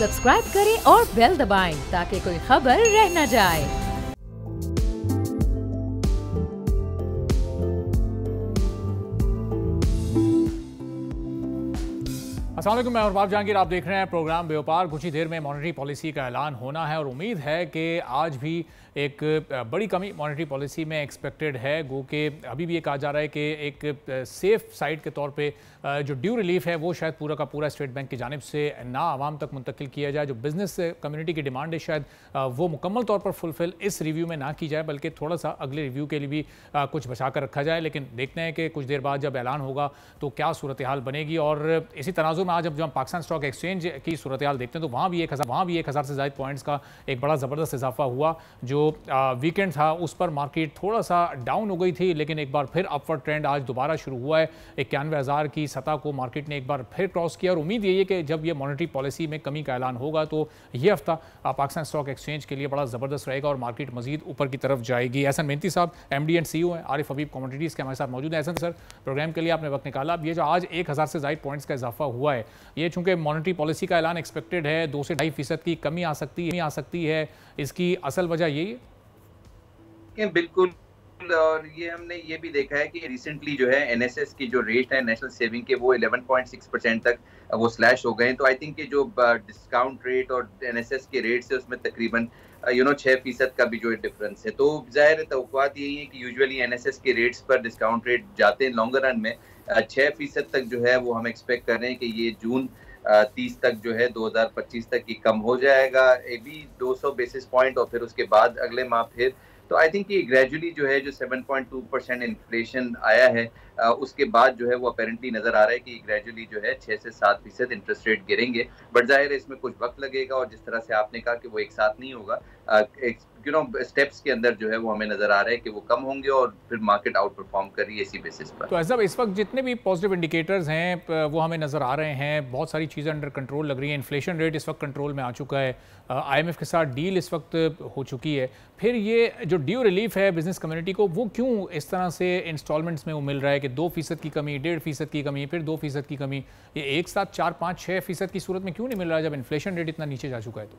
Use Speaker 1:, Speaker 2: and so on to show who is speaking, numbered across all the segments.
Speaker 1: Subscribe करें और bell दबाएं ताकि कोई खबर रह न जाए।
Speaker 2: अस्सलाम वालेकुम, मैं अरबाब जहांगीर। आप देख रहे हैं प्रोग्राम व्यापार। कुछ ही देर में मॉनेटरी पॉलिसी का ऐलान होना है और उम्मीद है कि आज भी एक बड़ी कमी मॉनेटरी पॉलिसी में एक्सपेक्टेड है। गो के अभी भी ये कहा जा रहा है कि एक सेफ साइड के तौर पे जो ड्यू रिलीफ है वो शायद पूरा का पूरा स्टेट बैंक की जानिब से ना आवाम तक मुंतकिल किया जाए। जो बिजनेस कम्युनिटी की डिमांड है शायद वो मुकम्मल तौर पर फुलफिल इस रिव्यू में ना की जाए, बल्कि थोड़ा सा अगले रिव्यू के लिए भी कुछ बचा कर रखा जाए। लेकिन देखते हैं कि कुछ देर बाद जब ऐलान होगा तो क्या सूरत हाल बनेगी। और इसी तनाजुर में आज जब हम पाकिस्तान स्टॉक एक्सचेंज की सूरत हाल देखते हैं तो वहाँ भी 1000 से ज़ायद पॉइंट्स का एक बड़ा ज़बरदस्त इजाफा हुआ। जो वीकेंड था उस पर मार्केट थोड़ा सा डाउन हो गई थी, लेकिन एक बार फिर अपवर्ड ट्रेंड आज दोबारा शुरू हुआ है। 91,000 की सतह को मार्केट ने एक बार फिर क्रॉस किया और उम्मीद यही है कि जब ये मॉनेटरी पॉलिसी में कमी का ऐलान होगा तो ये हफ्ता पाकिस्तान स्टॉक एक्सचेंज के लिए बड़ा ज़बरदस्त रहेगा और मार्केट मजीद ऊपर की तरफ जाएगी। एहसन मेहनती साहब MD एंड CEO हैं आरिफ हबीब कमोडिटीज़ के हमारे साथ मौजूद हैं। एहसन सर, प्रोग्राम के लिए आपने वक्त निकाला। अब ये जो आज 1000 से ज़ायद पॉइंट्स का इजाफा हुआ है, ये चूंकि मॉनेटरी पॉलिसी का ऐलान एक्सपेक्टेड है, 2 से 2.5% की कमी आ सकती है, इसकी असल वजह यही है?
Speaker 3: बिल्कुल, और ये हमने ये भी देखा है कि रिसेंटली जो है NSS की जो रेट है नेशनल सेविंग के वो 11.6% तक वो स्लैश हो गए हैं। तो आई थिंक कि जो डिस्काउंट रेट और NSS के रेट से उसमें तकरीबन 6% का भी जो डिफरेंस है। तो जाहिर तवक्कुआत यही है कि यूजुअली NSS के रेट्स पर डिस्काउंट रेट जाते हैं लॉन्गर रन में 6% तक जो है वो हम एक्सपेक्ट कर रहे हैं कि ये जून 30 तक जो है 2025 तक की कम हो जाएगा, ये भी 200 बेसिस पॉइंट, और फिर उसके बाद अगले माह फिर। तो आई थिंक कि ग्रेजुअली जो है जो 7.2% इन्फ्लेशन आया है उसके बाद जो है वो अपेरेंटली नजर आ रहा है कि ग्रेजुअली जो है 6 से 7% इंटरेस्ट रेट गिरेंगे। बट जाहिर है इसमें कुछ वक्त लगेगा और जिस तरह से आपने कहा कि वो एक साथ नहीं होगा, स्टेप्स के अंदर जो है वो हमें नजर आ रहा है कि वो कम होंगे और फिर मार्केट आउट परफॉर्म कर रही है इसी बेसिस पर।
Speaker 2: तो ऐसा इस वक्त जितने भी पॉजिटिव इंडिकेटर्स हैं वो हमें नजर आ रहे हैं, बहुत सारी चीज़ें अंडर कंट्रोल लग रही हैं। इन्फ्लेशन रेट इस वक्त कंट्रोल में आ चुका है, IMF के साथ डील इस वक्त हो चुकी है। फिर ये जो ड्यू रिलीफ है बिजनेस कम्युनिटी को, वो क्यों इस तरह से इंस्टॉलमेंट्स में वो मिल रहा है कि 2% की कमी, 1.5% की कमी, फिर 2% की कमी, ये एक साथ 4, 5, 6% की सूरत में क्यों नहीं मिल रहा है जब इन्फ्लेशन रेट इतना नीचे जा चुका है? तो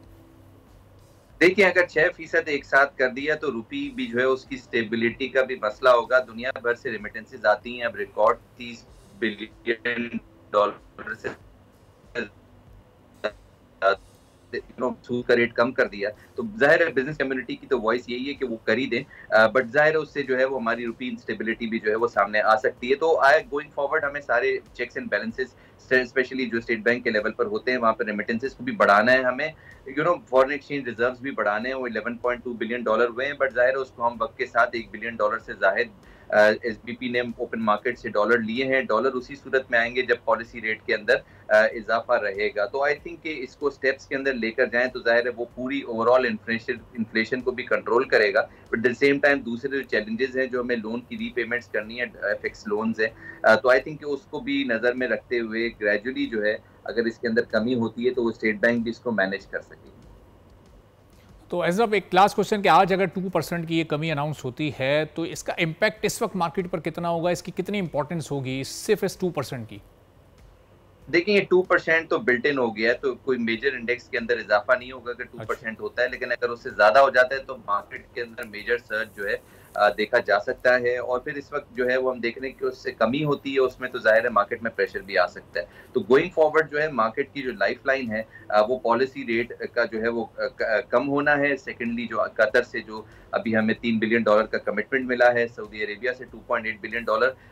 Speaker 3: देखिए, अगर 6% एक साथ कर दिया तो रुपी भी जो है उसकी स्टेबिलिटी का भी मसला होगा। दुनिया भर से रेमिटेंसेज आती हैं, अब रिकॉर्ड $30 बिलियन से सूद का रेट कम कर दिया। तो जाहिर है बिजनेस कम्युनिटी की तो वॉइस यही है कि वो कर ही दें, बट जाहिर है उससे जो है वो हमारी रुपी इंस्टेबिलिटी भी जो है वो सामने आ सकती है। तो गोइंग फॉरवर्ड हमें सारे चेक्स एंड बैलेंसेस स्पेशली जो स्टेट बैंक के लेवल पर होते हैं वहाँ पर रेमिटेंसेस को भी बढ़ाना है हमें। फॉरेन एक्सचेंज रिजर्व्स भी बढ़ाने हैं, वो $11.2 बिलियन हुए हैं, बट जाहिर है उसको हम वक्त के साथ $1 बिलियन से जाहिर SBP ने ओपन मार्केट से डॉलर लिए हैं। डॉलर उसी सूरत में आएंगे जब पॉलिसी रेट के अंदर इजाफा रहेगा। तो आई थिंक कि इसको स्टेप्स के अंदर लेकर जाएं तो जाहिर है वो पूरी ओवरऑल इन्फ्लेशन को भी कंट्रोल करेगा। But at the same time दूसरे जो चैलेंजेस हैं, जो हमें लोन की रीपेमेंट्स करनी है, FX लोन्स हैं, तो आई थिंक कि उसको भी नज़र में रखते हुए ग्रेजुअली जो है अगर इसके अंदर कमी होती है तो वो स्टेट बैंक भी इसको मैनेज कर सकेगी।
Speaker 2: तो एज अब एक लास्ट क्वेश्चन कि आज अगर 2% की ये कमी अनाउंस होती है तो इसका इम्पैक्ट इस वक्त मार्केट पर कितना होगा, इसकी कितनी इंपॉर्टेंस होगी सिर्फ इस 2% की?
Speaker 3: देखिए, ये 2% तो बिल्ट इन हो गया है, तो कोई मेजर इंडेक्स के अंदर इजाफा नहीं होगा अगर 2% होता है। लेकिन अगर उससे ज्यादा हो जाता है तो मार्केट के अंदर मेजर सर्ज जो है देखा जा सकता है। और फिर इस वक्त जो है वो हम देख रहे हैं कि उससे कमी होती है उसमें, तो जाहिर है मार्केट में प्रेशर भी आ सकता है। तो गोइंग फॉरवर्ड जो है मार्केट की जो लाइफ लाइन है वो पॉलिसी रेट का जो है वो कम होना है। सेकेंडली जो कतर से जो अभी हमें $3 बिलियन का कमिटमेंट मिला है, सऊदी अरेबिया से $2.8 बिलियन,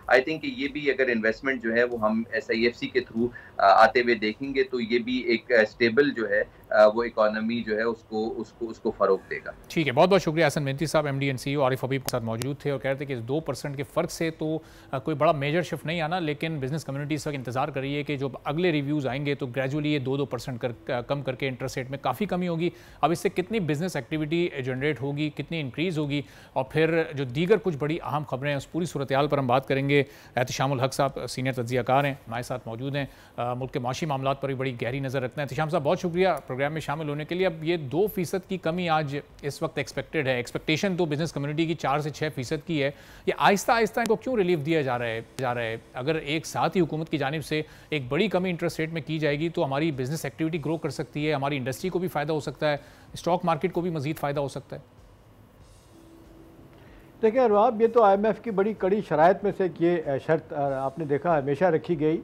Speaker 3: आई थिंक ये भी अगर इन्वेस्टमेंट जो है वो हम SIFC के थ्रू आते हुए देखेंगे तो ये भी एक स्टेबल जो है वो इकोनॉमी जो है उसको फरोग देगा।
Speaker 2: ठीक है, बहुत बहुत शुक्रिया। एहसन मेहनती साहब MD एंड CEO आरिफ हबीब के साथ मौजूद थे और कह रहे थे कि इस 2% के फ़र्क से तो कोई बड़ा मेजर शिफ्ट नहीं आना, लेकिन बिजनेस कम्युनिटी इस वक्त इंतजार कर रही है कि जो अगले रिव्यूज़ आएंगे तो ग्रेजुअली ये 2% कम करके इंटरेस्ट रेट में काफ़ी कमी होगी। अब इससे कितनी बिजनेस एक्टिविटी जनरेट होगी, कितनी इंक्रीज़ होगी, और फिर जो दीगर कुछ बड़ी अहम खबरें हैं उस पूरी सूरत हाल पर हम बात करेंगे। एहतिशामुल हक साहब सीनियर तज्ज़ियाकार हैं, हमारे साथ मौजूद हैं, मुल्क के माशी मामलात पर भी बड़ी गहरी नज़र रखते हैं। एहतिशाम साहब, बहुत शुक्रिया प्रोग्राम में शामिल होने के लिए। अब ये 2% की कमी आज इस वक्त एक्सपेक्टेड है, एक्सपेक्टेशन तो बिजनेस कम्युनिटी की 4 से 6% की है। ये आहिस्ता आहिस्ता इनको क्यों रिलीफ दिया जा रहा है? अगर एक साथ ही हुकूमत की जानिब से एक बड़ी कमी इंटरेस्ट रेट में की जाएगी तो हमारी बिजनेस एक्टिविटी ग्रो कर सकती है, हमारी इंडस्ट्री को भी फ़ायदा हो सकता है, स्टॉक मार्केट को भी मज़ीद फ़ायदा हो सकता है।
Speaker 4: देखिए अरबाब, ये तो IMF की बड़ी कड़ी शराइत में से ये शर्त आपने देखा हमेशा रखी गई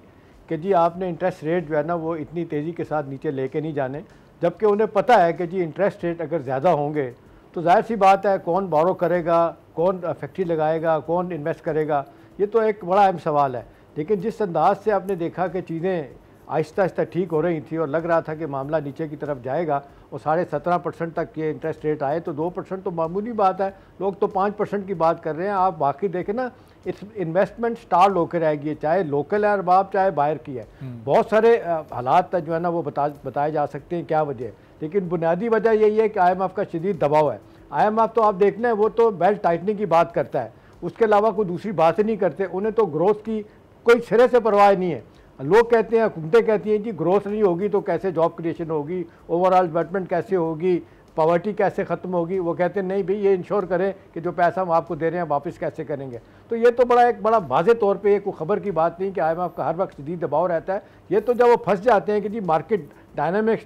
Speaker 4: कि जी आपने इंटरेस्ट रेट जो है ना वो इतनी तेज़ी के साथ नीचे लेके नहीं जाने, जबकि उन्हें पता है कि जी इंटरेस्ट रेट अगर ज़्यादा होंगे तो जाहिर सी बात है कौन बोरो करेगा, कौन फैक्ट्री लगाएगा, कौन इन्वेस्ट करेगा, ये तो एक बड़ा अहम सवाल है। लेकिन जिस अंदाज से आपने देखा कि चीज़ें आहिस्ता आहिस्ता ठीक हो रही थी और लग रहा था कि मामला नीचे की तरफ जाएगा और 17.5% तक ये इंटरेस्ट रेट आए तो 2% तो मामूली बात है, लोग तो 5% की बात कर रहे हैं। आप बाकी देखें ना, इस इन्वेस्टमेंट स्टार्ट होकर रहेगी, चाहे लोकल है अरबाब चाहे बाहर की है। बहुत सारे हालात जो है ना वो बताए जा सकते हैं क्या वजह है, लेकिन बुनियादी वजह यही है कि IMF का शदीद दबाव है। IMF तो आप देख लें वो तो बेल्ट टाइटनिंग की बात करता है, उसके अलावा कोई दूसरी बात ही नहीं करते। उन्हें तो ग्रोथ की कोई सिरे से परवाह नहीं है। लोग कहते हैं, हुकूमतें कहती हैं कि ग्रोथ नहीं होगी तो कैसे जॉब क्रिएशन होगी, ओवरऑल डेवलपमेंट कैसे होगी, पॉवर्टी कैसे ख़त्म होगी। वो कहते हैं नहीं भाई ये इंश्योर करें कि जो पैसा हम आपको दे रहे हैं वापस कैसे करेंगे। तो ये तो एक बड़ा वाज़े तौर पे कोई ख़बर की बात नहीं कि IMF का हर वक्त शदीद दबाव रहता है। ये तो जब वो फंस जाते हैं कि जी मार्केट डायनामिक्स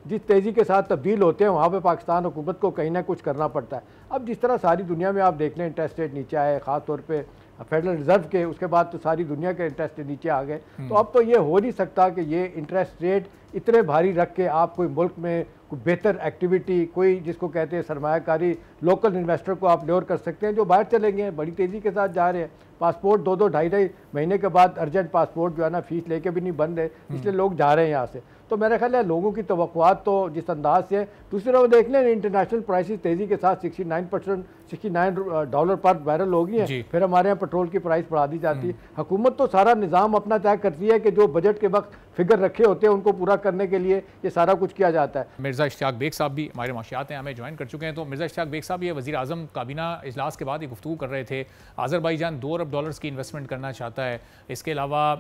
Speaker 4: जिस तेज़ी के साथ तब्दील होते हैं वहाँ पे पाकिस्तान हुकूमत को कहीं ना कुछ करना पड़ता है। अब जिस तरह सारी दुनिया में आप देख लें इंटरेस्ट रेट नीचे आए, ख़ास तौर पे फेडरल रिजर्व के, उसके बाद तो सारी दुनिया के इंटरेस्ट रेट नीचे आ गए। तो अब तो ये हो नहीं सकता कि ये इंटरेस्ट रेट इतने भारी रख के आप कोई मुल्क में कोई बेहतर एक्टिविटी, कोई जिसको कहते हैं सरमायाकारी, लोकल इन्वेस्टर को आप ल्योर कर सकते हैं जो बाहर चले गए हैं, बड़ी तेज़ी के साथ जा रहे हैं। पासपोर्ट 2-2, 2.5 महीने के बाद अर्जेंट पासपोर्ट जो है ना फीस लेके भी नहीं बन रहे, इसलिए लोग जा रहे हैं यहाँ से। तो मेरा ख्याल है लोगों की तवक्कुआत तो जिस अंदाज से है। दूसरी तरफ देख लें इंटरनेशनल प्राइसेस तेज़ी के साथ 69 डॉलर पर बैरल हो गई है, फिर हमारे यहाँ पेट्रोल की प्राइस बढ़ा दी जाती है। हुकूमत तो सारा निज़ाम अपना तय करती है कि जो बजट के वक्त फिगर रखे होते हैं उनको पूरा करने के लिए ये सारा कुछ किया जाता है।
Speaker 2: मिर्ज़ा इश्तियाक बेग साहब भी हमारे माशियात हैं, हमें ज्वाइन कर चुके हैं। तो मिर्ज़ा इश्तियाक बेग साहब ये वज़ीर आज़म काबीना इजलास के बाद ये गुफ्तगू कर रहे थे, आज़रबाईजान 2 अरब डॉलर्स की इन्वेस्टमेंट करना चाहता है। इसके अलावा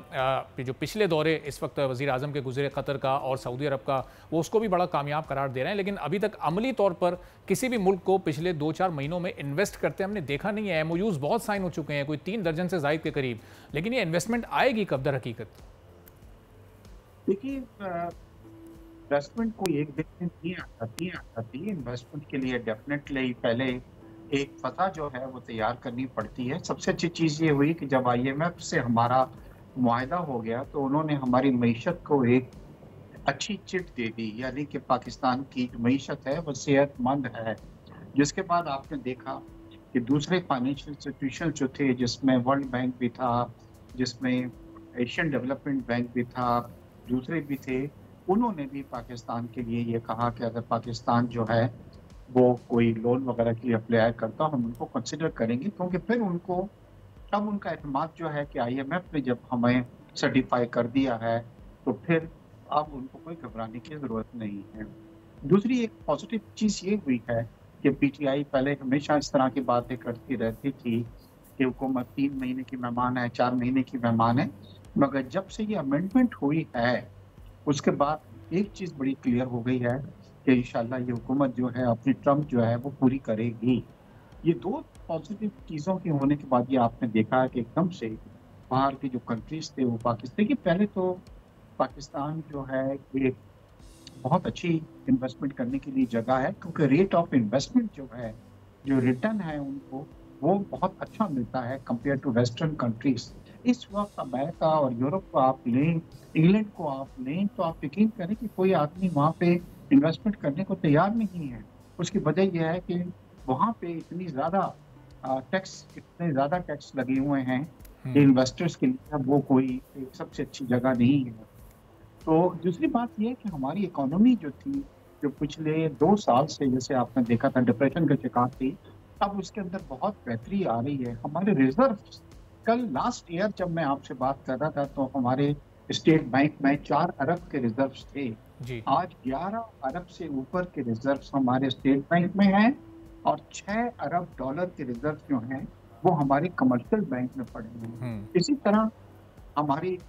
Speaker 2: जो पिछले दौरे इस वक्त वज़ीर आज़म के गुजरे कतर का और सऊदी अरब का, वो उसको भी बड़ा कामयाब करार दे रहे हैं, लेकिन अभी तक अमली तौर पर किसी भी मुल्क को पिछले 2-4 महीनों में इन्वेस्ट करते हमने देखा नहीं है। MOUs बहुत साइन हो चुके हैं, कोई 3 दर्जन से ज़ायद के करीब, लेकिन ये इन्वेस्टमेंट आएगी कब दर हकीकत?
Speaker 5: देखिए इन्वेस्टमेंट कोई एक दिन में नहीं आती। इन्वेस्टमेंट के लिए डेफिनेटली पहले एक फतह जो है वो तैयार करनी पड़ती है। सबसे अच्छी चीज़ ये हुई कि जब IMF से हमारा मुआहदा हो गया तो उन्होंने हमारी मईशत को एक अच्छी चिट दे दी, यानी कि पाकिस्तान की जो मईशत है वो सेहतमंद है। जिसके बाद आपने देखा कि दूसरे फाइनेंशियल इंस्टीट्यूशन जो थे, जिसमें वर्ल्ड बैंक भी था, जिसमें एशियन डेवलपमेंट बैंक भी था, दूसरे भी थे, उन्होंने भी पाकिस्तान के लिए ये कहा कि अगर पाकिस्तान जो है वो कोई लोन वगैरह के लिए अप्लाई करता हम उनको कंसिडर करेंगे, क्योंकि फिर उनको तब उनका एतमाद जो है कि IMF ने जब हमें सर्टिफाई कर दिया है तो फिर अब उनको कोई घबराने की ज़रूरत नहीं है। दूसरी एक पॉजिटिव चीज़ ये हुई है कि PTI पहले हमेशा इस तरह की बातें करती रहती थी कि हुकूमत 3 महीने की मेहमान है, 4 महीने की मेहमान है, मगर जब से ये अमेंडमेंट हुई है उसके बाद एक चीज़ बड़ी क्लियर हो गई है कि इंशाल्लाह ये हुकूमत जो है अपनी टर्म जो है वो पूरी करेगी। ये 2 पॉजिटिव चीज़ों के होने के बाद ये आपने देखा है कि एकदम से बाहर के जो कंट्रीज थे वो पाकिस्तान की, पहले तो पाकिस्तान जो है एक बहुत अच्छी इन्वेस्टमेंट करने के लिए जगह है, क्योंकि रेट ऑफ इन्वेस्टमेंट जो है, जो रिटर्न है उनको वो बहुत अच्छा मिलता है कंपेयर टू वेस्टर्न कंट्रीज। इस वक्त अमेरिका और यूरोप को आप लें, इंग्लैंड को आप लें, तो आप यकीन करें कि कोई आदमी वहाँ पे इन्वेस्टमेंट करने को तैयार नहीं है। उसकी वजह यह है कि वहाँ पे इतने ज़्यादा टैक्स लगे हुए हैं कि इन्वेस्टर्स के लिए वो कोई सबसे अच्छी जगह नहीं है। तो दूसरी बात यह है कि हमारी इकोनॉमी जो थी, जो पिछले 2 साल से जैसे आपने देखा था डिप्रेशन का शिकार थी, अब उसके अंदर बहुत बेहतरी आ रही है। हमारे रिजर्व्स, कल लास्ट ईयर जब मैं आपसे बात कर रहा था तो हमारे स्टेट बैंक में 4 अरब के रिजर्व्स थे जी। आज 11 अरब से ऊपर के रिजर्व्स हमारे स्टेट बैंक में हैं और 6 अरब डॉलर के रिजर्व जो हैं वो हमारे कमर्शियल बैंक में पड़े हैं। इसी तरह हमारी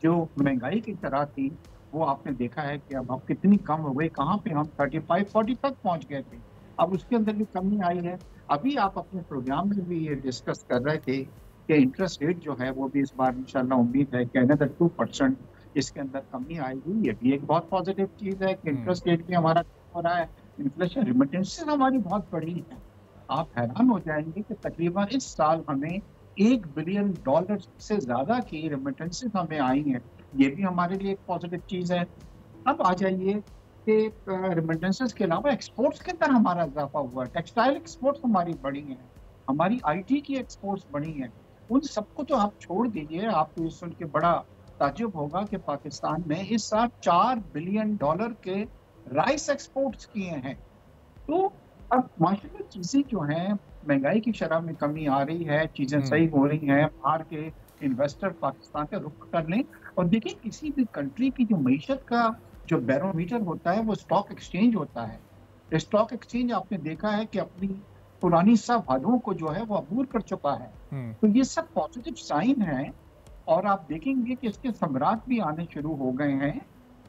Speaker 5: जो महंगाई की तरह थी वो आपने देखा है कि अब कितनी कम हो गई, कहाँ पे हम 35-40 तक पहुंच गए थे, अब उसके अंदर भी कमी आई है। अभी आप अपने प्रोग्राम में भी ये डिस्कस कर रहे थे कि इंटरेस्ट रेट जो है वो भी इस बार इंशाल्लाह उम्मीद है कि अनदर 2% इसके अंदर कमी आएगी। ये भी एक बहुत पॉजिटिव चीज़ है कि इंटरेस्ट रेट भी हमारा हो रहा है। इन्फ्लेशन रिमिटेंसेस हमारी बहुत बड़ी है। आप हैरान हो जाएंगे कि तकरीबन इस साल हमें $1 बिलियन से ज़्यादा की रिमिटेंसेस हमें आई हैं। ये भी हमारे लिए एक पॉजिटिव चीज़ है। अब आ जाइए कि रिमिटेंसेस के अलावा एक्सपोर्ट्स के अंदर हमारा इजाफा हुआ है। टेक्सटाइल एक्सपोर्ट्स हमारी बढ़ी हैं, हमारी IT की एक्सपोर्ट्स बढ़ी हैं। उन सबको तो आप छोड़ दीजिए, आपको ये सुन के बड़ा ताज्जुब होगा कि पाकिस्तान ने इस साल $4 बिलियन के राइस एक्सपोर्ट्स किए हैं। तो अब माशाल्लाह चीज़ें जो हैं, महंगाई की शरह में कमी आ रही है, चीज़ें सही हो रही हैं, बाहर के इन्वेस्टर पाकिस्तान का रुख कर लें। और देखिए, किसी भी कंट्री की जो मईशत का जो बैरोमीटर होता है वो स्टॉक एक्सचेंज होता है। स्टॉक एक्सचेंज आपने देखा है कि अपनी पुरानी सब हदों को जो है वो अबूर कर चुका है। तो ये सब पॉजिटिव साइन है और आप देखेंगे कि इसके समरात भी आने शुरू हो गए हैं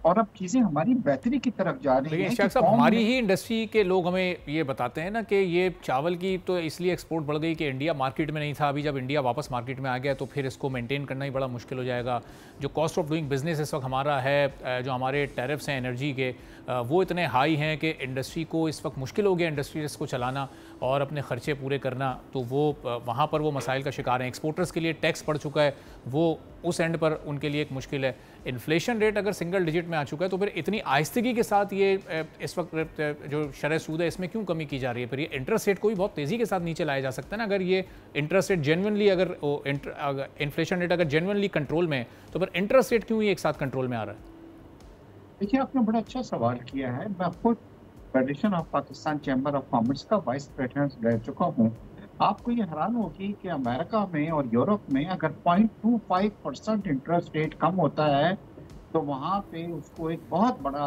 Speaker 5: और अब चीज़ें हमारी बेहतरी की तरफ जा रही हैं।
Speaker 2: लेकिन इश्तियाक साहब, हमारी ही इंडस्ट्री के लोग हमें ये बताते हैं ना कि ये चावल की तो इसलिए एक्सपोर्ट बढ़ गई कि इंडिया मार्केट में नहीं था। अभी जब इंडिया वापस मार्केट में आ गया तो फिर इसको मेंटेन करना ही बड़ा मुश्किल हो जाएगा। जो कॉस्ट ऑफ डूइंग बिजनेस इस वक्त हमारा है, जो हमारे टैरिफ्स हैं एनर्जी के, वो इतने हाई हैं कि इंडस्ट्री को इस वक्त मुश्किल हो गया इंडस्ट्रीज को चलाना और अपने खर्चे पूरे करना। तो वो वहाँ पर वो मसाइल का शिकार हैं। एक्सपोर्टर्स के लिए टैक्स बढ़ चुका है, वो उस एंड पर उनके लिए एक मुश्किल है। इन्फ्लेशन रेट अगर सिंगल डिजिट में आ चुका है तो फिर इतनी आहिस्तगी के साथ ये इस वक्त जो शरह सूद है इसमें क्यों कमी की जा रही है? फिर ये इंटरेस्ट रेट को भी बहुत तेज़ी के साथ नीचे लाया जा सकता है ना। अगर ये इंटरेस्ट रेट जेन्युइनली अगर इन्फ्लेशन रेट अगर जेन्युइनली कंट्रोल में है तो फिर इंटरेस्ट रेट क्यों ही एक साथ कंट्रोल में आ रहा है?
Speaker 5: देखिए, आपने बड़ा अच्छा सवाल किया है। मैं खुद federation of Pakistan chamber of commerce का वाइस प्रेसिडेंट रह चुका हूँ। आपको ये हैरान होगी कि अमेरिका में और यूरोप में अगर 0.25% इंटरेस्ट रेट कम होता है तो वहाँ पे उसको एक बहुत बड़ा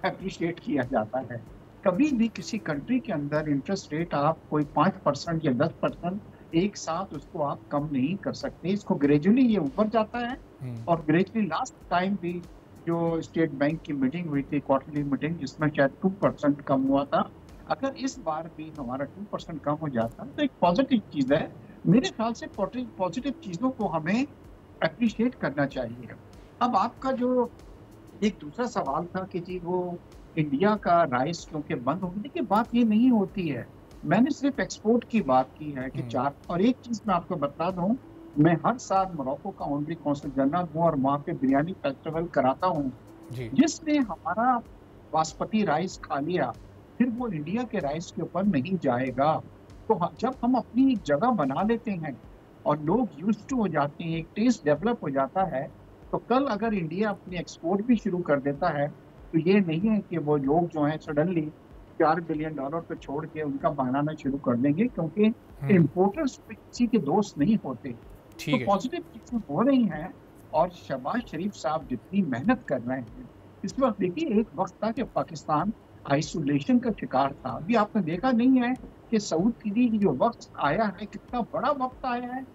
Speaker 5: अप्रिशिएट किया जाता है। कभी भी किसी कंट्री के अंदर इंटरेस्ट रेट आप कोई 5% या 10% एक साथ उसको आप कम नहीं कर सकते। इसको ग्रेजुअली ये ऊपर जाता है और ग्रेजुअली लास्ट टाइम भी जो स्टेट बैंक की मीटिंग हुई थी, क्वार्टरली मीटिंग, जिसमें शायद 2% कम हुआ था। अगर इस बार भी हमारा 2% कम हो जाता तो एक पॉजिटिव चीज़ है। मेरे ख्याल से पॉजिटिव चीज़ों को हमें अप्रिशिएट करना चाहिए। अब आपका जो एक दूसरा सवाल था कि जी वो इंडिया का राइस क्योंकि बंद होगी, देखिए बात ये नहीं होती है। मैंने सिर्फ एक्सपोर्ट की बात की है कि चार, और एक चीज़ मैं आपको बता दूँ, मैं हर साल मोरक्को का ऑनरी कौंसल जनरल हूँ और वहाँ पे बिरयानी फेस्टिवल कराता हूँ। जिसने हमारा बासमती राइस खा लिया फिर वो इंडिया के राइस के ऊपर नहीं जाएगा। तो जब हम अपनी एक जगह बना लेते हैं और लोग यूज्ड टू हो जाते हैं, एक टेस्ट डेवलप हो जाता है, तो कल अगर इंडिया अपनी एक्सपोर्ट भी शुरू कर देता है तो ये नहीं है कि वो लोग जो हैं सडनली $4 बिलियन पे छोड़ के उनका बनाना शुरू कर देंगे, क्योंकि इम्पोर्टर्स किसी के दोस्त नहीं होते। तो पॉजिटिव चीजें हो रही हैं और शहबाज शरीफ साहब जितनी मेहनत कर रहे हैं, इस वक्त देखिए एक वक्त था कि पाकिस्तान आइसोलेशन का शिकार था। अभी आपने देखा नहीं है कि सऊद की जो वक्त आया है, कितना बड़ा वक्त आया है,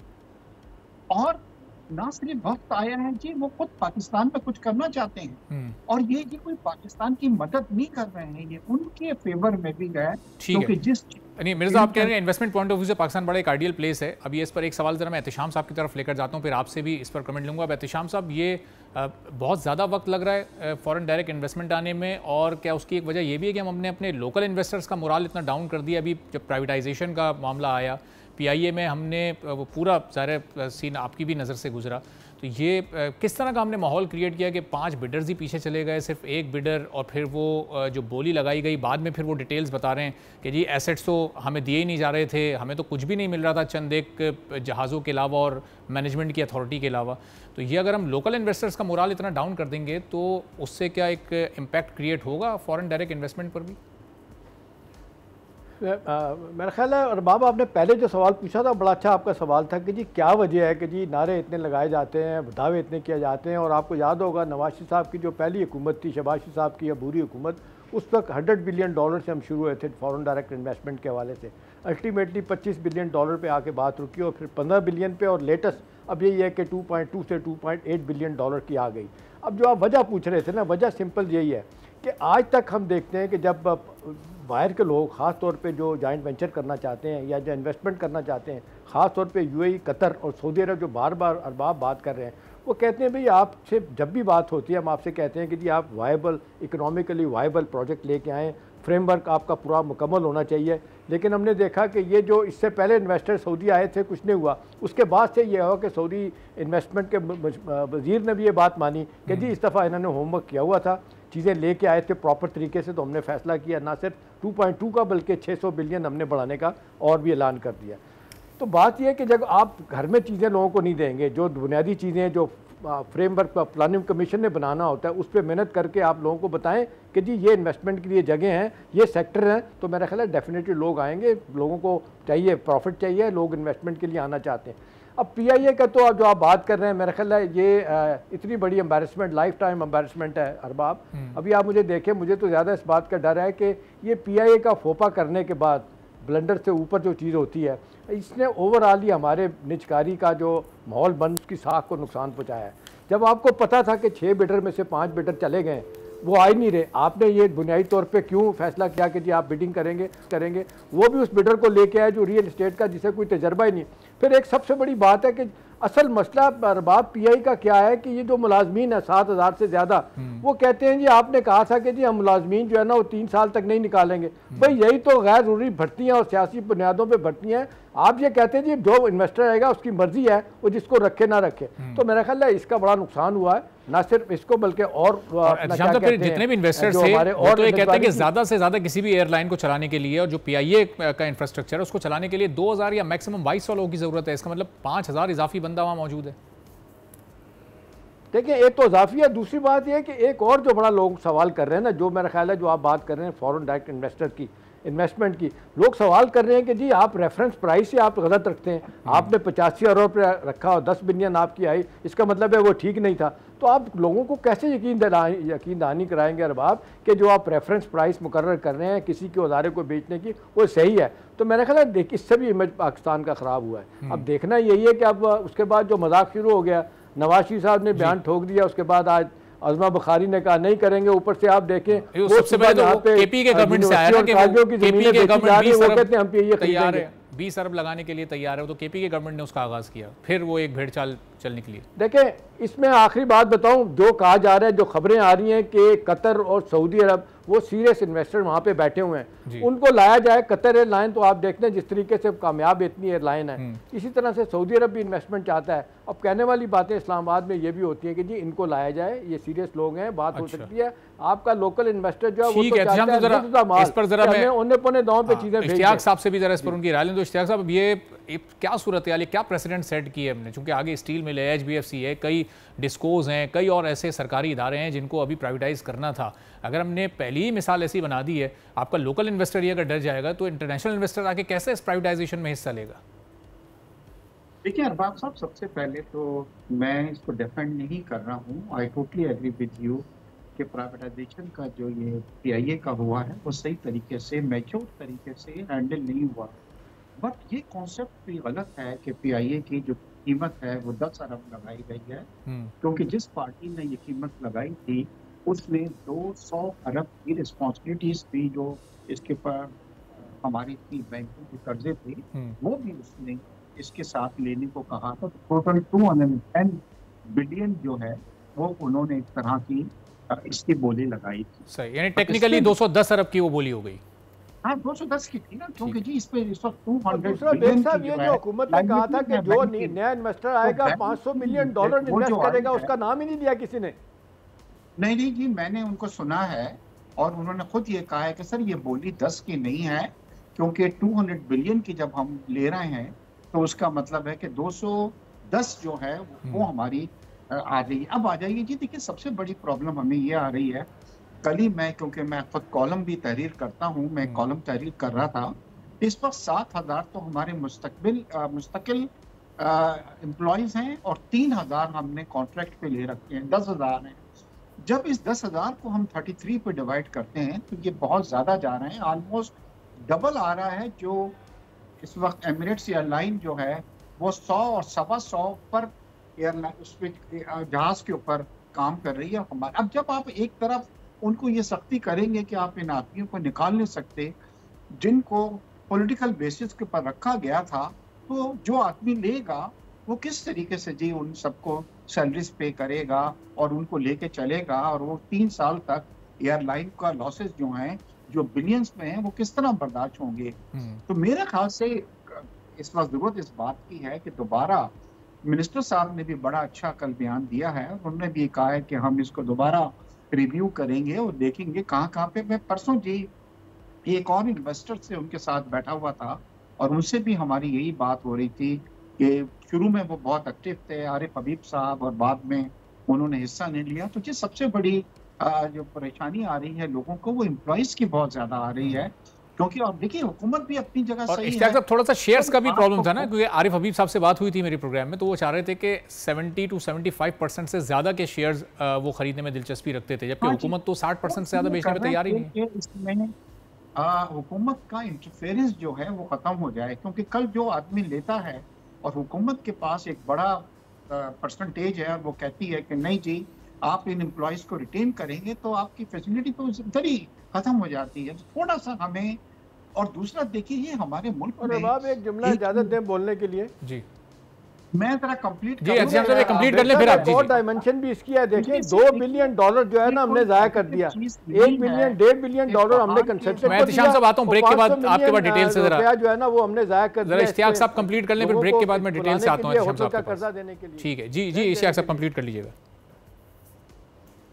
Speaker 5: और ना सिर्फ वक्त आया है जी, वो खुद पाकिस्तान में कुछ करना चाहते हैं और ये कोई पाकिस्तान की मदद नहीं कर रहे हैं, ये उनके फेवर में भी गए। क्योंकि जिस
Speaker 2: नहीं मिर्जा, आप कह रहे हैं इन्वेस्टमेंट पॉइंट ऑफ व्यू से पाकिस्तान बड़ा एक आइडियल प्लेस है। अभी इस पर एक सवाल जरा मैं एहतिशाम साहब की तरफ लेकर जाता हूँ, फिर आपसे भी इस पर कमेंट लूँगा। अब एहतिशाम साहब, ये बहुत ज़्यादा वक्त लग रहा है फॉरेन डायरेक्ट इन्वेस्टमेंट आने में, और क्या उसकी एक वजह ये भी है कि हम हमने अपने लोकल इन्वेस्टर्स का मोराल इतना डाउन कर दिया? अभी जब प्राइवेटाइजेशन का मामला आया PIA में, हमने वो पूरा सारे सीन आपकी भी नज़र से गुजरा, तो ये किस तरह का हमने माहौल क्रिएट किया कि 5 बिडर्स ही पीछे चले गए, सिर्फ एक बिडर, और फिर वो जो बोली लगाई गई बाद में फिर वो डिटेल्स बता रहे हैं कि जी एसेट्स तो हमें दिए ही नहीं जा रहे थे, हमें तो कुछ भी नहीं मिल रहा था चंद एक जहाज़ों के अलावा और मैनेजमेंट की अथॉरिटी के अलावा। तो ये अगर हम लोकल इन्वेस्टर्स का मोराल इतना डाउन कर देंगे तो उससे क्या एक इम्पैक्ट क्रिएट होगा फॉरेन डायरेक्ट इन्वेस्टमेंट पर भी?
Speaker 4: मेरा ख्याल है, और बाबा आपने पहले जो सवाल पूछा था बड़ा अच्छा आपका सवाल था कि जी क्या वजह है कि जी नारे इतने लगाए जाते हैं, दावे इतने किए जाते हैं। और आपको याद होगा नवाज शरीफ साहब की जो पहली हुकूमत थी, शहबाज शरीफ साहब की अबूरी हुकूमत, उस वक्त $100 बिलियन से हम शुरू हुए थे फॉरेन डायरेक्ट इन्वेस्टमेंट के हवाले से। अल्टीमेटली $25 बिलियन पे आके बात रुकी और फिर 15 बिलियन पे, और लेटेस्ट अब यही है कि 2.2 से 2.8 बिलियन डॉलर की आ गई। अब जो आप वजह पूछ रहे थे ना, वजह सिंपल यही है कि आज तक हम देखते हैं कि जब बाहर के लोग ख़ास तौर पे जो जॉइंट वेंचर करना चाहते हैं या जो इन्वेस्टमेंट करना चाहते हैं, ख़ास तौर पे यूएई, कतर और सऊदी अरब जो बार बार अरबाब बात कर रहे हैं, वो कहते हैं भाई आपसे जब भी बात होती है हम आपसे कहते हैं कि जी आप वायबल, इकोनॉमिकली वायबल प्रोजेक्ट लेके आएँ, फ्रेमवर्क आपका पूरा मुकम्मल होना चाहिए। लेकिन हमने देखा कि ये जो इससे पहले इन्वेस्टर सऊदी आए थे, कुछ नहीं हुआ। उसके बाद से ये हुआ कि सऊदी इन्वेस्टमेंट के वज़ीर ने भी ये बात मानी कि जी इस दफ़ा इन्होंने होमवर्क किया हुआ था, चीज़ें लेके आए थे प्रॉपर तरीके से, तो हमने फ़ैसला किया ना सिर्फ 2.2 का बल्कि 600 बिलियन हमने बढ़ाने का और भी ऐलान कर दिया। तो बात यह है कि जब आप घर में चीज़ें लोगों को नहीं देंगे, जो बुनियादी चीज़ें जो फ्रेमवर्क प्लानिंग कमीशन ने बनाना होता है, उस पर मेहनत करके आप लोगों को बताएं कि जी ये इन्वेस्टमेंट के लिए जगह हैं, ये सेक्टर हैं, तो मेरा ख्याल है डेफिनेटली लोग आएंगे। लोगों को चाहिए प्रॉफिट चाहिए, लोग इन्वेस्टमेंट के लिए आना चाहते हैं। अब पीआईए का तो जो आप बात कर रहे हैं, मेरा ख्याल है ये इतनी बड़ी एम्बैरेसमेंट, लाइफ टाइम एम्बैरेसमेंट है अरबाब। अभी आप मुझे देखें, मुझे तो ज़्यादा इस बात का डर है कि ये पीआईए का फोपा करने के बाद ब्लंडर से ऊपर जो चीज़ होती है, इसने ओवरऑल ही हमारे निजकारी का जो माहौल बन, उसकी साख को नुकसान पहुँचाया है। जब आपको पता था कि 6 बिडर में से 5 बिडर चले गए, वो आ ही नहीं रहे, आपने ये बुनियादी तौर पे क्यों फैसला किया कि जी आप बिडिंग करेंगे? वो भी उस बिडर को लेके आए जो रियल एस्टेट का, जिसे कोई तजर्बा ही नहीं। फिर एक सबसे बड़ी बात है कि असल मसला अरबाब पीआई का क्या है कि ये जो मुलाजमीन है 7,000 से ज़्यादा, वो कहते हैं जी आपने कहा था कि जी हम मुलाजमीन जो है ना वो 3 साल तक नहीं निकालेंगे। भाई यही तो गैर ज़रूरी भर्तियाँ और सियासी बुनियादों पर भर्तियाँ हैं। आप ये कहते हैं जी जो इन्वेस्टर आएगा उसकी मर्जी है, वो जिसको रखे ना रखे। तो मेरा ख्याल है इसका बड़ा नुकसान हुआ है, ना सिर्फ इसको बल्कि और
Speaker 2: जितने भी इन्वेस्टर्स थे वो तो ये कहते हैं कि ज़्यादा से ज़्यादा किसी भी एयरलाइन को चलाने के लिए और जो पीआईए का इंफ्रास्ट्रक्चर है उसको चलाने के लिए 2,000 या मैक्सिमम 2,200 लोगों की ज़रूरत है। इसका मतलब 5,000 इजाफी बंदा वहाँ मौजूद है।
Speaker 4: देखिए एक तो इजाफी है, दूसरी बात यह है कि एक और जो बड़ा लोग सवाल कर रहे हैं ना, जो मेरा ख्याल है जो आप बात कर रहे हैं फॉरेन डायरेक्ट इन्वेस्टर की, इन्वेस्टमेंट की, लोग सवाल कर रहे हैं कि जी आप रेफरेंस प्राइस से आप गलत रखते हैं। आपने 85 अरब पे रखा और 10 बिलियन आपकी आई, इसका मतलब है वो ठीक नहीं था। तो आप लोगों को कैसे यकीन दहानी कराएंगे अरबाब कि जो आप रेफरेंस प्राइस मुकर्रर कर रहे हैं किसी के उदारे को बेचने की, वो सही है? तो मेरा ख्याल है देख इससे भी इमेज पाकिस्तान का ख़राब हुआ है। अब देखना यही है कि अब उसके बाद जो मजाक शुरू हो गया, नवाज शरीफ साहब ने बयान ठोक दिया, उसके बाद आज अज़मा बुखारी ने कहा नहीं करेंगे। ऊपर से आप देखें वो
Speaker 2: सबसे पहले तो केपी के गवर्नमेंट से आया ना कि केपी के गवर्नमेंट तैयार है, 20 अरब लगाने के लिए तैयार है, तो केपी के गवर्नमेंट ने उसका आगाज किया, फिर वो एक भेड़चाल चल निकली।
Speaker 4: देखें इसमें आखिरी बात बताऊं, जो कहा जा रहा है, जो खबरें आ रही हैं कि कतर और सऊदी अरब वो सीरियस इन्वेस्टर वहाँ पे बैठे हुए हैं, उनको लाया जाए। कतर एयरलाइन तो आप देखते हैं जिस तरीके से कामयाब इतनी एयरलाइन है, इसी तरह से सऊदी अरब भी इन्वेस्टमेंट चाहता है। अब कहने वाली बातें इस्लामाबाद में ये भी होती हैं कि जी इनको लाया जाए, ये सीरियस लोग हैं, बात हो सकती है। आपका लोकल इन्वेस्टर जो है वो तो चाहता है
Speaker 2: इस पर जरा मैं
Speaker 4: उन्हें पौने दांव पे चीजें
Speaker 2: इश्तियाक साहब से भी जरा इस पर उनकी राय लें। तो इश्तियाक साहब ये क्या सूरत है, क्या प्रेसिडेंट सेट की है हमने, चूंकि आगे स्टील मिल है, HBFC है, कई डिस्कोज हैं, कई और ऐसे सरकारी इदारे हैं जिनको अभी प्राइवेटाइज करना था। अगर हमने पहली ही मिसाल ऐसी बना दी है, आपका लोकल इन्वेस्टर ये अगर डर जाएगा तो इंटरनेशनल इन्वेस्टर आके कैसे इस प्राइवेटाइजेशन में हिस्सा लेगा?
Speaker 5: देखिए अरबाब साहब, सबसे पहले तो मैं इसको डिफेंड नहीं कर रहा हूँ। I totally agree with you कि प्राइवेटाइजेशन का जो ये पीआईए का हुआ है वो सही तरीके से, मैच्योर तरीके से हैंडल नहीं हुआ। बट ये कॉन्सेप्ट भी गलत है कि पीआईए की जो कीमत है वो 10 अरब लगाई गई है, क्योंकि जिस पार्टी ने ये कीमत लगाई थी उसने 200 अरब की रिस्पॉन्सिबिलिटीज थी, जो इसके पर हमारी थी, बैंकों के कर्जे थे, वो भी उसने इसके साथ लेने को कहा था। टोटल 210 बिलियन जो है वो उन्होंने एक तरह की इसकी बोली लगाई थी।
Speaker 2: सही, यानी टेक्निकली 210 अरब की वो बोली हो गई।
Speaker 5: हाँ 210 की थी ना, क्योंकि जी इस पे 200
Speaker 4: बिलियन साहब ये जो हुकूमत ने कहा था कि जो नया इन्वेस्टर आएगा $500 मिलियन इन्वेस्ट करेगा, उसका नाम ही नहीं लिया किसी ने।
Speaker 5: नहीं जी, मैंने उनको सुना है और उन्होंने खुद ये कहा है कि सर ये बोली 10 की नहीं है, क्योंकि 200 बिलियन की जब हम ले रहे हैं तो उसका मतलब है कि 210 जो है वो हमारी आ रही है। अब आ जाइए जी, देखिए सबसे बड़ी प्रॉब्लम हमें ये आ रही है। कल ही मैं, क्योंकि मैं खुद कॉलम भी तहरीर करता हूँ, मैं कॉलम तहरीर कर रहा था इस वक्त 7,000 तो हमारे मुस्तकिल एम्प्लॉयज़ हैं और 3,000 हमने कॉन्ट्रैक्ट पे ले रखे हैं, 10,000 हैं। जब इस 10,000 को हम 33 पे डिवाइड करते हैं तो ये बहुत ज़्यादा जा रहे हैं, ऑलमोस्ट डबल आ रहा है। जो इस वक्त एमिरेट्स एयरलाइन जो है वो 100 और 125 पर एयरलाइन उस पर जहाज़ के ऊपर काम कर रही है हमारे। अब जब आप एक तरफ उनको ये सख्ती करेंगे कि आप इन आदमियों को निकाल नहीं सकते जिनको पॉलिटिकल बेसिस के ऊपर रखा गया था, तो जो आदमी लेगा वो किस तरीके से जी उन सबको सैलरीज पे करेगा और उनको लेके चलेगा, और वो 3 साल तक एयरलाइन का लॉसेस जो हैं जो बिलियंस में हैं वो किस तरह बर्दाश्त होंगे। तो मेरे ख्याल से इस वक्त जरूरत इस बात की है कि दोबारा मिनिस्टर साहब ने भी बड़ा अच्छा कल बयान दिया है, उन्होंने भी कहा है कि हम इसको दोबारा रिव्यू करेंगे और देखेंगे कहाँ पे। मैं परसों जी एक और इन्वेस्टर से उनके साथ बैठा हुआ था और उनसे भी हमारी यही बात हो रही थी कि शुरू में वो बहुत एक्टिव थे आरिफ हबीब साहब और बाद में उन्होंने हिस्सा नहीं लिया। तो जी सबसे बड़ी जो परेशानी आ रही है लोगों को वो एम्प्लॉइज की बहुत ज्यादा आ रही है, क्योंकि और देखिए हुकूमत भी अपनी जगह सही है।
Speaker 2: साहब थोड़ा सा शेयर्स का भी प्रॉब्लम था ना, क्योंकि आरिफ हबीब साहब से बात हुई थी मेरी प्रोग्राम में, तो वो चाह रहे थे कि 70 to 75% से ज्यादा के शेयर्स वो खरीदने में दिलचस्पी रखते थे, जबकि हुकूमत तो 60% से ज्यादा बेचने में तैयार ही नहीं है।
Speaker 5: इसमें हुकूमत का इंटरफेरेंस जो है वो खत्म हो जाए, क्योंकि कल जो आदमी लेता है और हुकूमत के पास एक बड़ा परसेंटेज है और वो कहती है कि नहीं जी आप इन एम्प्लॉयज को रिटेन करेंगे तो आपकी फैसिलिटी तो इधर ही खत्म हो जाती है। थोड़ा सा हमें, और दूसरा देखिए ये हमारे मुल्क में
Speaker 4: एक जुमला इजाजत दें बोलने के लिए जी,
Speaker 5: मैं जरा कंप्लीट
Speaker 2: कंप्लीट कर ले फिर आप।
Speaker 4: और डायमेंशन भी इसकी है, देखिए $2 बिलियन जो है ना हमने जाया कर दिया, 1 बिलियन $1.5 बिलियन हमने कंसेशन।
Speaker 2: मैं इत्तिशाम साहब आता हूं ब्रेक के बाद, आपके बाद डिटेल से जरा
Speaker 4: जो है ना वो हमने जाया कर दिया।
Speaker 2: इश्तियाक साहब कंप्लीट कर लें, फिर ब्रेक के बाद मैं डिटेल से आता हूं इत्तिशाम साहब
Speaker 4: का कर्जा देने के लिए।
Speaker 2: ठीक है जी इश्तियाक साहब कंप्लीट कर लीजिएगा।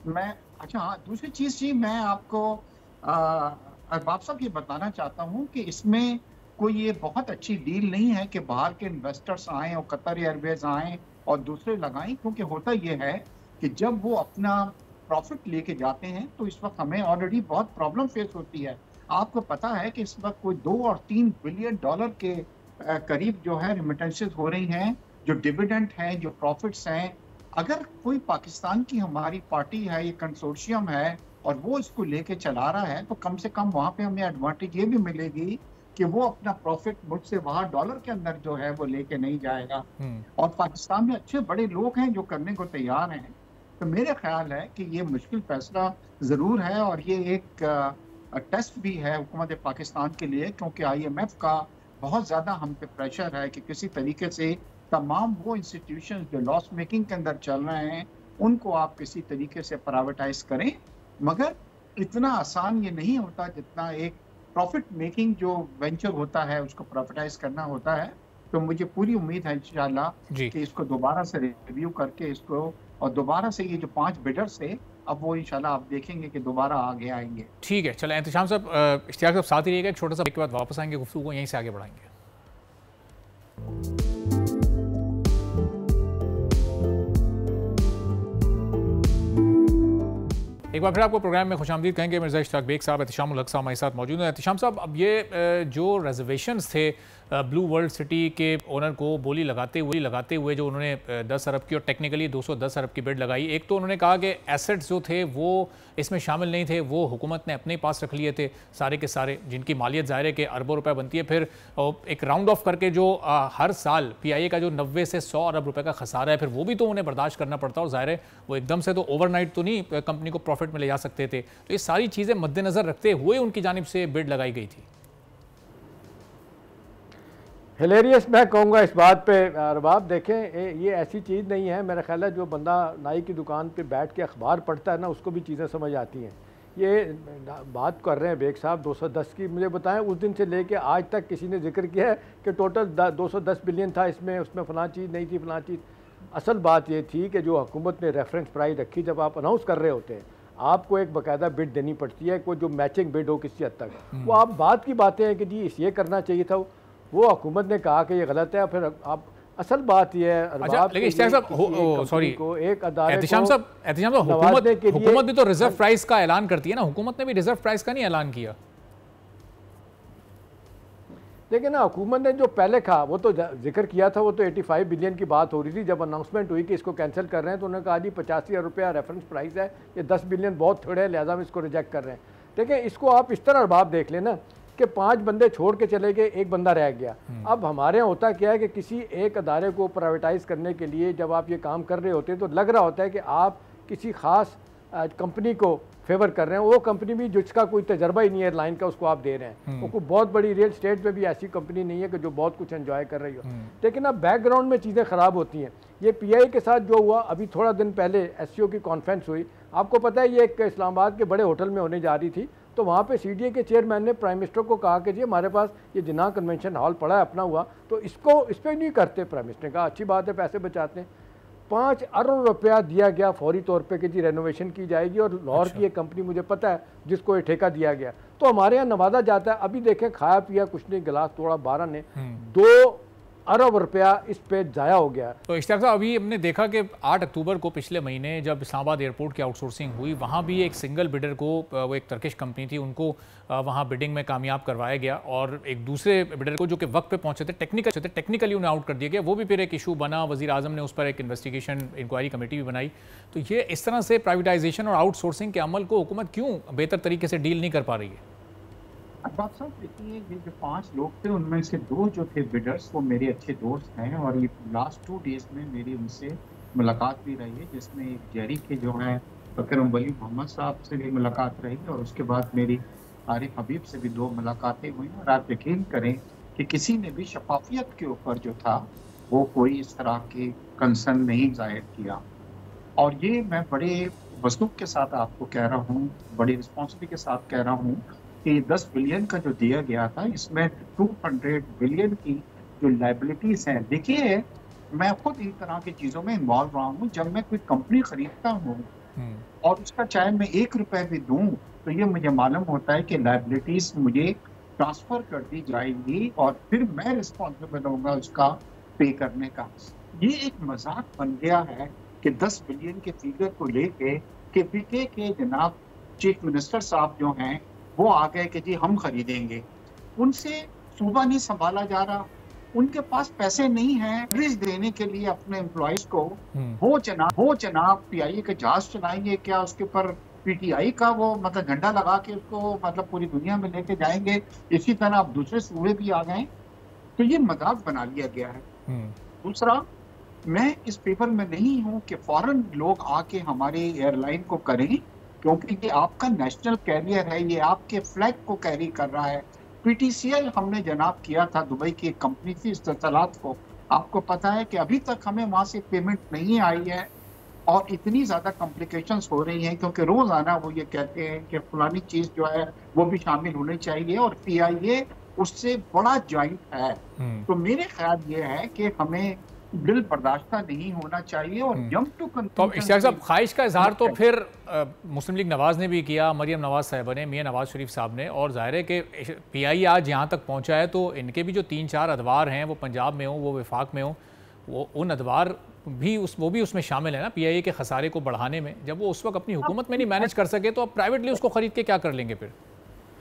Speaker 5: मैं अच्छा हाँ, दूसरी चीज जी मैं आपको अरबाब साहब ये बताना चाहता हूँ कि इसमें कोई ये बहुत अच्छी डील नहीं है कि बाहर के इन्वेस्टर्स आएँ और कतर एयरवेज आएँ और दूसरे लगाएं, क्योंकि होता ये है कि जब वो अपना प्रॉफिट लेके जाते हैं तो इस वक्त हमें ऑलरेडी बहुत प्रॉब्लम फेस होती है। आपको पता है कि इस वक्त कोई 2 और 3 बिलियन डॉलर के करीब जो है रिमिटेंसेस हो रही हैं, जो डिविडेंड हैं, जो प्रॉफिट्स हैं। अगर कोई पाकिस्तान की हमारी पार्टी है, ये कंसोर्शियम है और वो इसको लेके चला रहा है, तो कम से कम वहाँ पे हमें एडवांटेज ये भी मिलेगी कि वो अपना प्रॉफिट मुल्क से वहाँ डॉलर के अंदर जो है वो लेके नहीं जाएगा। और पाकिस्तान में अच्छे बड़े लोग हैं जो करने को तैयार हैं। तो मेरे ख्याल है कि ये मुश्किल फैसला ज़रूर है और ये एक टेस्ट भी है हुकूमत पाकिस्तान के लिए, क्योंकि IMF का बहुत ज़्यादा हम पे प्रेशर है कि किसी तरीके से तमाम वो इंस्टीट्यूशन जो लॉस मेकिंग के अंदर चल रहे हैं उनको आप किसी तरीके से प्राइवेटाइज करें। मगर इतना आसान ये नहीं होता जितना एक प्रॉफिट मेकिंग जो वेंचर होता है उसको प्राइवेटाइज करना होता है। तो मुझे पूरी उम्मीद है इंशाल्लाह कि इसको दोबारा से रिव्यू करके इसको, और दोबारा से ये जो 5 बिडर्स थे अब वो इंशाल्लाह आप देखेंगे कि दोबारा आगे आएंगे।
Speaker 2: ठीक है, चलें इत्तिशाम साहब, इश्तियाक साहब साथ ही रहिएगा, एक छोटा सा ब्रेक के बाद वापस आएंगे, गुफ्तगू को यहीं से आगे बढ़ाएंगे। एक बार फिर आपको प्रोग्राम में खुशामदीद कहेंगे। मिर्ज़ा इश्तियाक बेग साहब, एहतिशाम उल हक साहब हमारे साथ मौजूद हैं। एहतिशाम साहब, अब ये जो रिजर्वेशंस थे ब्लू वर्ल्ड सिटी के ओनर को बोली लगाते हुए जो उन्होंने 10 अरब की और टेक्निकली 210 अरब की बिड लगाई, एक तो उन्होंने कहा कि एसेट्स जो थे वो इसमें शामिल नहीं थे, वो हुकूमत ने अपने पास रख लिए थे सारे के सारे, जिनकी मालियत ज़ाहिर है कि अरबों रुपए बनती है। फिर एक राउंड ऑफ करके जो हर साल PIA का जो 90 से 100 अरब रुपए का खसारा है, फिर वो भी तो उन्हें बर्दाश्त करना पड़ता है, और ज़ाहिर है वो एकदम से तो ओवरनाइट तो नहीं कंपनी को प्रॉफिट में ले जा सकते थे। तो ये सारी चीज़ें मद्देनज़र रखते हुए उनकी जानिब से बिड लगाई गई थी।
Speaker 4: हिलेरियस मैं कहूँगा इस बात पे अरबाब, देखें ये ऐसी चीज़ नहीं है, मेरा ख्याल है जो बंदा नाई की दुकान पे बैठ के अखबार पढ़ता है ना उसको भी चीज़ें समझ आती हैं। ये बात कर रहे हैं बेग साहब 210 की, मुझे बताएं उस दिन से लेके आज तक किसी ने जिक्र किया है कि टोटल 210 बिलियन था, इसमें उसमें फ़लाँ चीज़ नहीं थी, फ़लाँ चीज़। असल बात ये थी कि जो हुकूमत ने रेफरेंस प्राइस रखी, जब आप अनाउंस कर रहे होते हैं आपको एक बाकायदा बिड देनी पड़ती है, कोई जो मैचिंग बिड हो किसी हद तक। वो आप बात की बातें हैं कि जी ये करना चाहिए था, वो हुकूमत ने कहा कि ये गलत है, फिर आप असल बात ये है।
Speaker 2: अच्छा, लेकिन सॉरी
Speaker 4: को एक अदारे
Speaker 2: एहतिशाम साहब हुकूमत भी तो रिजर्व प्राइस का ऐलान करती है ना, हुकूमत ने भी रिजर्व प्राइस का नहीं ऐलान किया।
Speaker 4: देखिए ना, हुकूमत ने जो पहले कहा वो तो जिक्र किया था, वो तो 85 बिलियन की बात हो रही थी। जब अनाउंसमेंट हुई कि इसको कैंसिल कर रहे हैं तो उन्होंने कहा जी 85,000 रुपया रेफरेंस प्राइस है, ये 10 बिलियन बहुत थोड़े हैं, लिहाजा हम इसको रिजेक्ट कर रहे हैं। देखिए, इसको आप इस तरह बात देख लेना कि 5 बंदे छोड़ के चले गए, 1 बंदा रह गया। अब हमारे यहाँ होता क्या है कि किसी एक अदारे को प्राइवेटाइज करने के लिए जब आप ये काम कर रहे होते हैं तो लग रहा होता है कि आप किसी ख़ास कंपनी को फेवर कर रहे हैं। वो कंपनी भी जिसका कोई तजर्बा ही नहीं है एयरलाइन का, उसको आप दे रहे हैं। वो कोई बहुत बड़ी रियल स्टेट में भी ऐसी कंपनी नहीं है कि जो बहुत कुछ एंजॉय कर रही हो। लेकिन अब बैकग्राउंड में चीज़ें ख़राब होती हैं। ये PI के साथ जो हुआ, अभी थोड़ा दिन पहले SCO की कॉन्फ्रेंस हुई, आपको पता है ये एक इस्लामाबाद के बड़े होटल में होने जा रही थी। तो वहाँ पे CDA के चेयरमैन ने प्राइम मिनिस्टर को कहा कि जी हमारे पास ये जिन्ना कन्वेंशन हॉल पड़ा है अपना हुआ, तो इस पर नहीं करते। प्राइम मिनिस्टर ने कहा अच्छी बात है, पैसे बचाते हैं। 5 अरब रुपया दिया गया फौरी तौर पे कि जी रेनोवेशन की जाएगी, और लाहौर की एक कंपनी मुझे पता है जिसको ये ठेका दिया गया। तो हमारे यहाँ नवाजा जाता है। अभी देखें, खाया पिया कुछ नहीं, गिलास तोड़ा 12 ने, 2 अरब रुपया इस पे जाया हो गया।
Speaker 2: तो इश्तियाक साहब, अभी हमने देखा कि 8 अक्टूबर को पिछले महीने जब इस्लामाबाद एयरपोर्ट की आउटसोर्सिंग हुई, वहाँ भी एक सिंगल बिडर को, वो एक टर्किश कंपनी थी, उनको वहाँ बिडिंग में कामयाब करवाया गया, और एक दूसरे बिडर को जो कि वक्त पे पहुँचे थे, टेक्निकली उन्हें आउट कर दिया गया। वो भी फिर एक इशू बना, वज़ीर आज़म ने उस पर एक इन्वेस्टिगेशन इंक्वायरी कमेटी भी बनाई। तो ये इस तरह से प्राइवेटाइजेशन और आउटसोर्सिंग के अमल को हुकूमत क्यों बेहतर तरीके से डील नहीं कर पा रही है?
Speaker 5: अरबाब साहब, देखिए, ये जो 5 लोग थे उनमें से 2 जो थे बिडर्स, वो मेरे अच्छे दोस्त हैं, और ये लास्ट 2 डेज में मेरी उनसे मुलाकात भी रही है, जिसमें एक जेरी के जो हैं बकरम वली मोहम्मद साहब से भी मुलाकात रही, और उसके बाद मेरी आरिफ हबीब से भी 2 मुलाकातें हुई। और आप यकीन करें कि किसी ने भी शफाफियत के ऊपर जो था वो कोई इस तरह के कंसर्न नहीं जाहिर किया। और ये मैं बड़े वसूख के साथ आपको कह रहा हूँ, बड़ी रिस्पॉन्सिबिलिटी के साथ कह रहा हूँ कि 10 बिलियन का जो दिया गया था, इसमें 200 बिलियन की जो लाइबिलिटीज हैं। देखिए, मैं खुद इन तरह की चीज़ों में इन्वॉल्व रहा हूँ। जब मैं कोई कंपनी खरीदता हूँ और उसका चाहे मैं 1 रुपए भी दूँ, तो ये मुझे मालूम होता है कि लाइबिलिटीज मुझे ट्रांसफ़र कर दी जाएगी, और फिर मैं रिस्पॉन्सिबल होऊंगा उसका पे करने का। ये एक मजाक बन गया है कि 10 बिलियन के फिगर को लेके कि PK के जनाब चीफ मिनिस्टर साहब जो हैं वो आ गए कि जी हम खरीदेंगे। उनसे सूबा नहीं संभाला जा रहा, उनके पास पैसे नहीं हैं सैलरीज देने के लिए अपने एम्प्लॉइज को। वो जनाब PIA के जहाज चलाएंगे क्या, उसके ऊपर PTI का वो मतलब झंडा लगा के उसको मतलब पूरी दुनिया में लेके जाएंगे। इसी तरह अब दूसरे सूबे भी आ गए, तो ये मजाक बना लिया गया है। दूसरा, मैं इस पेपर में नहीं हूँ कि फॉरेन लोग आके हमारे एयरलाइन को करें, क्योंकि ये आपका नेशनल कैरियर है, ये आपके फ्लैग को कैरी कर रहा है। PTCL हमने जनाब किया था, दुबई की एक कंपनी थी इस्तेलात को। आपको पता है कि अभी तक हमें वहाँ से पेमेंट नहीं आई है, और इतनी ज़्यादा कॉम्प्लिकेशंस हो रही हैं, क्योंकि रोज़ाना वो ये कहते हैं कि फलानी चीज़ जो है वो भी शामिल होनी चाहिए, और PIA उससे बड़ा जॉइंट है। तो मेरे ख्याल ये है कि हमें बिल बर्दाश्त नहीं होना चाहिए, और जंप टू
Speaker 2: तो इश्तियाक साहब, ख्वाहिश का इजहार तो फिर मुस्लिम लीग नवाज़ ने भी किया, मरियम नवाज़ साहिबा ने, मियाँ नवाज़ शरीफ साहब ने, और ज़ाहिर है कि PI आज यहाँ तक पहुँचा है, तो इनके भी जो 3-4 अदवार हैं, वो पंजाब में हो, वो वफाक में हो, वो उन अदवार भी वो भी उसमें शामिल है ना PIA के खसारे को बढ़ाने में। जब वो उस वक्त अपनी हुकूमत में नहीं मैनेज कर सके, तो अब प्राइवेटली उसको खरीद के क्या कर लेंगे फिर?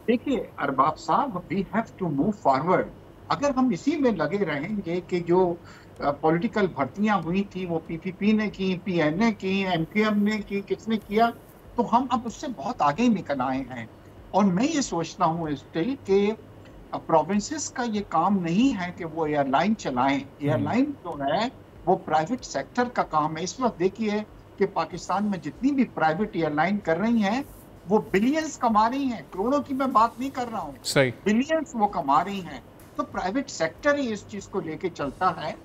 Speaker 5: देखिए अरबाब साहब, we have to move forward. अगर हम इसी में लगे रहेंगे कि जो पॉलिटिकल भर्तियां हुई थी वो PPP ने की, PN ने की, MQM ने की, किसने किया, तो हम अब उससे बहुत आगे निकल आए हैं। और मैं ये सोचता हूँ स्टिल कि प्रोविंसेस का ये काम नहीं है कि वो एयरलाइन चलाएं। एयरलाइन जो है वो प्राइवेट सेक्टर का काम है। इस वक्त देखिए कि पाकिस्तान में जितनी भी प्राइवेट एयरलाइन कर रही हैं वो बिलियंस कमा रही हैं, करोड़ों की मैं बात नहीं कर रहा हूँ, बिलियंस वो कमा रही हैं। तो प्राइवेट सेक्टर ही इस चीज को लेके चलता है।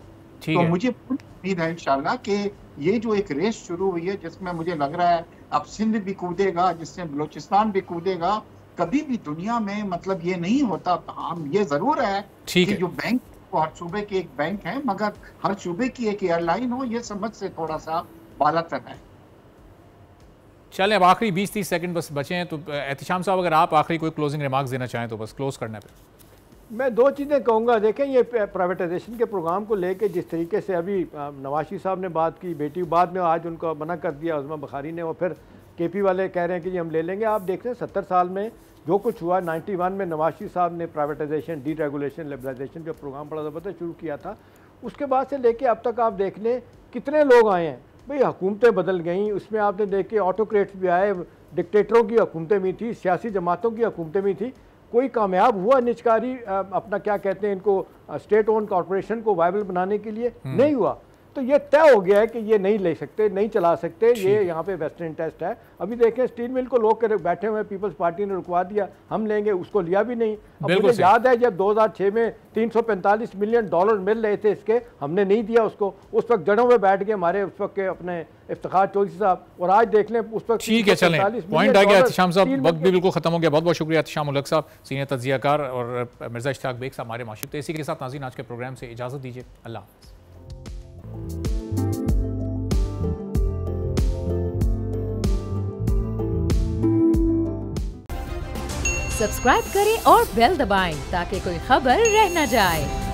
Speaker 5: तो मुझे पूरी उम्मीद है इंशाल्लाह कि ये जो एक रेस शुरू हुई है, जिसमें मुझे लग रहा है अब सिंध भी कूदेगा, जिसमें बलोचिस्तान भी कूदेगा। कभी भी दुनिया में मतलब ये नहीं होता। हम ये जरूर है कि जो बैंक हर सूबे की एक बैंक है, मगर हर सूबे की एक एयरलाइन हो, ये समझ से थोड़ा सा बालातर है।
Speaker 2: चलें, अब आखिरी 20-30 सेकंड बस बचे हैं, तो एहतिशाम साहब अगर आप आखिरी कोई क्लोजिंग रिमार्क्स देना चाहें तो बस क्लोज करना है।
Speaker 4: मैं 2 चीज़ें कहूँगा। देखें, ये प्राइवेटाइजेशन के प्रोग्राम को लेके जिस तरीके से अभी नवाशी साहब ने बात की, बेटी बाद में आज उनको मना कर दिया उस्मा बुखारी ने, और फिर KP वाले कह रहे हैं कि जी हम ले लेंगे। आप देख रहे हैं 70 साल में जो कुछ हुआ 91 में नवाज शरीफ साहब ने प्राइवेटाइजेशन, डी रेगुलेशन, लिबरलाइजेशन का प्रोग्राम बड़ा ज़बरदस्त शुरू किया था। उसके बाद से लेके अब तक आप देख लें कितने लोग आए हैं भाई, हुकूमतें बदल गई, उसमें आपने देखे ऑटोक्रेट्स भी आए, डिक्टेटरों की हुकूमतें भी थी, सियासी जमातों की हुकूमतें भी थी। कोई कामयाब हुआ निजकारी अपना क्या कहते हैं इनको स्टेट ओन कॉरपोरेशन को वायबल बनाने के लिए? नहीं हुआ। तो ये तय हो गया है कि ये नहीं ले सकते, नहीं चला सकते, ये यहाँ पे वेस्टर्न इंटरेस्ट है। अभी देखें स्टील मिल को लोग कर बैठे हुए, पीपल्स पार्टी ने रुकवा दिया, हम लेंगे, उसको लिया भी नहीं। अब मुझे याद है जब 2006 में 345 मिलियन डॉलर मिल रहे थे इसके, हमने नहीं दिया उसको। उस वक्त जड़ों में बैठ गए हमारे उस वक्त के अपने इफ्तिखार चौधरी साहब, और आज देख लें उस वक्त।
Speaker 2: ठीक है, चलें, पॉइंट आ गया एहतिशाम साहब, वक्त भी बिल्कुल खत्म हो गया। बहुत बहुत शुक्रिया एहतिशाम उलग साहब, सीनियर तज्जियाकार, और मिर्जा इश्तियाक बेग साहब हमारे माशिक। तो इसी के साथ नाज़रीन आज के प्रोग्राम से इजाज़त दीजिए। अल्लाह हाफ़िज़।
Speaker 1: सब्सक्राइब करें और बेल दबाएं ताकि कोई खबर रह न जाए।